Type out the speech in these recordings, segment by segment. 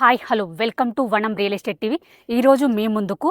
Hi hello welcome to వనం real estate TV. ఈరోజు మీ ముందుకు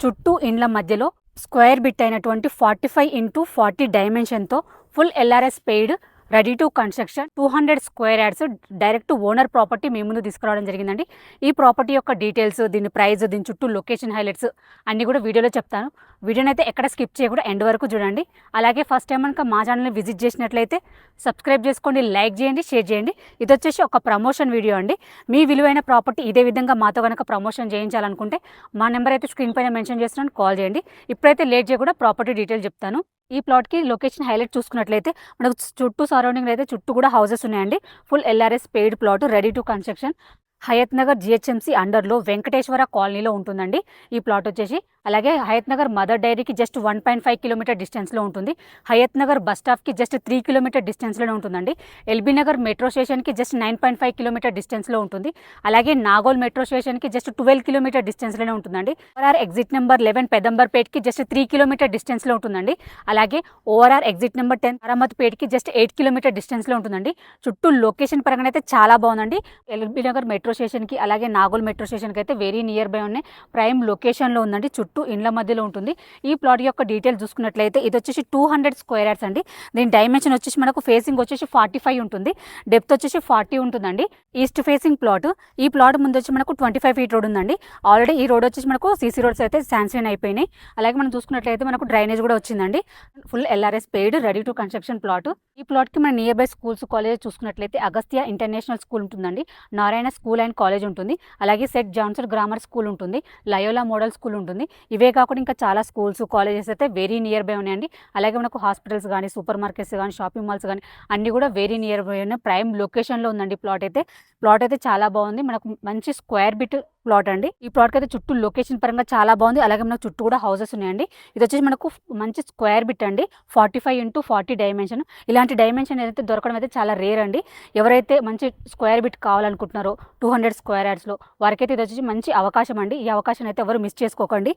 చుట్టూ ఇండ్ల మధ్యలో స్క్వేర్ బిట్ అయినటువంటి 45x40 డైమెన్షన్తో full LRS paid ready to construction 200 square yards direct owner property మీ ముందు తీసుకురావడం జరిగిందండి. ఈ ప్రాపర్టీ యొక్క డీటెయిల్స్, దీని ప్రైస్, దీని చుట్టూ లొకేషన్ హైలైట్స్ అన్నీ కూడా వీడియోలో చెప్తాను. వీడియోని అయితే ఎక్కడ స్కిప్ చేయకుండా ఎండ్ వరకు చూడండి. అలాగే ఫస్ట్ టైం కనుక మా ఛానల్ని విజిట్ చేసినట్లయితే సబ్స్క్రైబ్ చేసుకోండి, లైక్ చేయండి, షేర్ చేయండి. ఇది వచ్చేసి ఒక ప్రమోషన్ వీడియో అండి. మీ విలువైన ప్రాపర్టీ ఇదే విధంగా మాతో కనుక ప్రమోషన్ చేయించాలనుకుంటే మా నెంబర్ అయితే స్క్రీన్ పైన మెన్షన్ చేస్తున్నాను, కాల్ చేయండి. ఇప్పుడైతే లేట్ చేయకుండా ప్రాపర్టీ డీటెయిల్ చెప్తాను. ఈ ప్లాట్కి లొకేషన్ హైలైట్ చూసుకున్నట్లయితే మనకు చుట్టూ సరౌండింగ్ అయితే చుట్టూ కూడా హౌసెస్ ఉన్నాయండి. Full LRS paid plot ready to construction Hayath Nagar GHMC అండర్లో వెంకటేశ్వర కాలనీలో ఉంటుందండి ఈ ప్లాట్ వచ్చేసి. అలాగే హయత్ నగర్ మదర్ డైరీకి జస్ట్ 1.5 కిలోమీటర్ డిస్టెన్స్లో ఉంటుంది. హయత్ నగర్ బస్ స్టాప్కి జస్ట్ 3 కిలోమీటర్ డిస్టెన్స్లోనే ఉంటుందండి. ఎల్బీ నగర్ మెట్రో స్టేషన్కి జస్ట్ 9.5 కిలోమీటర్ డిస్టెన్స్లో ఉంటుంది. అలాగే నాగోల్ మెట్రో స్టేషన్కి జస్ట్ 12 కిలోమీటర్ డిస్టెన్స్లోనే ఉంటుందండి. ఓఆర్ఆర్ ఎగ్జిట్ నెంబర్ 11 పెదంబర్పేట్కి జస్ట్ 3 కిలోమీటర్ డిస్టెన్స్లో ఉంటుందండి. అలాగే ORR exit number 10 అరమత్పేట్కి just 8 kilometre డిస్టెన్స్లో ఉంటుందండి. చుట్టూ లొకేషన్ పరంగా అయితే చాలా బాగుందండి. ఎల్బీ నగర్ మెట్రో స్టేషన్కి అలాగే నాగోల్ మెట్రో స్టేషన్కి అయితే వెరీ నియర్ బై ఉన్నాయి. ప్రైమ్ లొకేషన్లో ఉందండి. చుట్టూ ఇండ్ల మధ్యలో ఉంటుంది. ఈ ప్లాట్ యొక్క డీటెయిల్స్ చూసుకున్నట్లయితే ఇది వచ్చేసి 200 స్క్వేర్ యార్డ్స్ అండి. దీని డైమెన్షన్ వచ్చేసి మనకు ఫేసింగ్ వచ్చేసి 45 ఉంటుంది, డెప్త్ వచ్చేసి 40 ఉంటుందండి. East facing plot. ఈ ప్లాట్ ముందు వచ్చి మనకు 25 ఫీట్ రోడ్ ఉందండి. ఆల్రెడీ ఈ రోడ్ వచ్చేసి మనకు సీసీ రోడ్స్ అయితే శాంక్షన్ అయిపోయినాయి. అలాగే మనం చూసుకున్నట్లయితే మనకు డ్రైనేజ్ కూడా వచ్చిందండి. Full LRS paid ready to construction plot. ఈ ప్లాట్కి మన నియర్ బై స్కూల్స్, కాలేజ్ చూసుకున్నట్లయితే అగస్త్య ఇంటర్నేషనల్ స్కూల్ ఉంటుందండి, నారాయణ స్కూల్ అండ్ కాలేజ్ ఉంటుంది, అలాగే సెట్ జాన్సన్ గ్రామర్ స్కూల్ ఉంటుంది, లయోలా మోడల్ స్కూల్ ఉంటుంది. ఇవే కాకుండా ఇంకా చాలా స్కూల్స్, కాలేజెస్ అయితే వెరీ నియర్ బై ఉన్నాయండి. అలాగే మనకు హాస్పిటల్స్ కానీ, సూపర్ మార్కెట్స్ కానీ, షాపింగ్ మాల్స్ కానీ అన్నీ కూడా వెరీ నియర్ బై ఉన్నాయి. ప్రైమ్ లొకేషన్లో ఉందండి ప్లాట్ అయితే చాలా బాగుంది. మనకు మంచి స్క్వేర్ బిట్ ప్లాట్ అండి. ఈ ప్లాట్కి అయితే చుట్టూ లొకేషన్ పరంగా చాలా బాగుంది. అలాగే మనకు చుట్టూ కూడా హౌసెస్ ఉన్నాయండి. ఇది వచ్చేసి మనకు మంచి స్క్వేర్ బిట్ అండి, 45x40 డైమెన్షన్. ఇలాంటి డైమెన్షన్ ఏదైతే దొరకడం అయితే చాలా రేర్ అండి. ఎవరైతే మంచి స్క్వేర్ బిట్ కావాలనుకుంటున్నారో 200 స్క్వేర్ యార్డ్స్లో వారికైతే ఇది వచ్చేసి మంచి అవకాశం అండి. ఈ అవకాశం అయితే ఎవరు మిస్ చేసుకోకండి.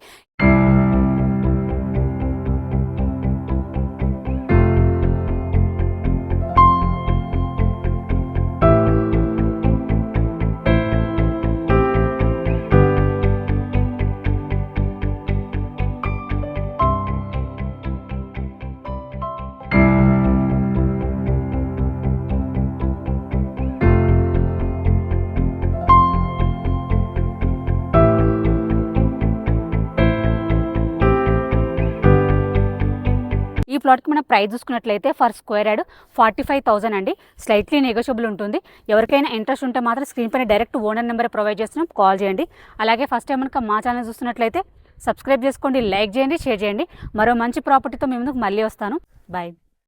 ఈ ప్లాట్కి మన ప్రైస్ చూసుకున్నట్లయితే ఫర్ స్క్వేర్ యార్డ్ 45,000 అండి. స్లైట్లీ నెగోషియబుల్ ఉంటుంది. ఎవరికైనా ఇంట్రెస్ట్ ఉంటే మాత్రం స్క్రీన్ పైన డైరెక్ట్ ఓనర్ నెంబర్ ప్రొవైడ్ చేస్తున్నాం, కాల్ చేయండి. అలాగే ఫస్ట్ టైం కనుక మా ఛానల్ చూస్తున్నట్లయితే సబ్స్క్రైబ్ చేసుకోండి, లైక్ చేయండి, షేర్ చేయండి. మరో మంచి ప్రాపర్టీతో మీ ముందుకు మళ్ళీ వస్తాను. బాయ్.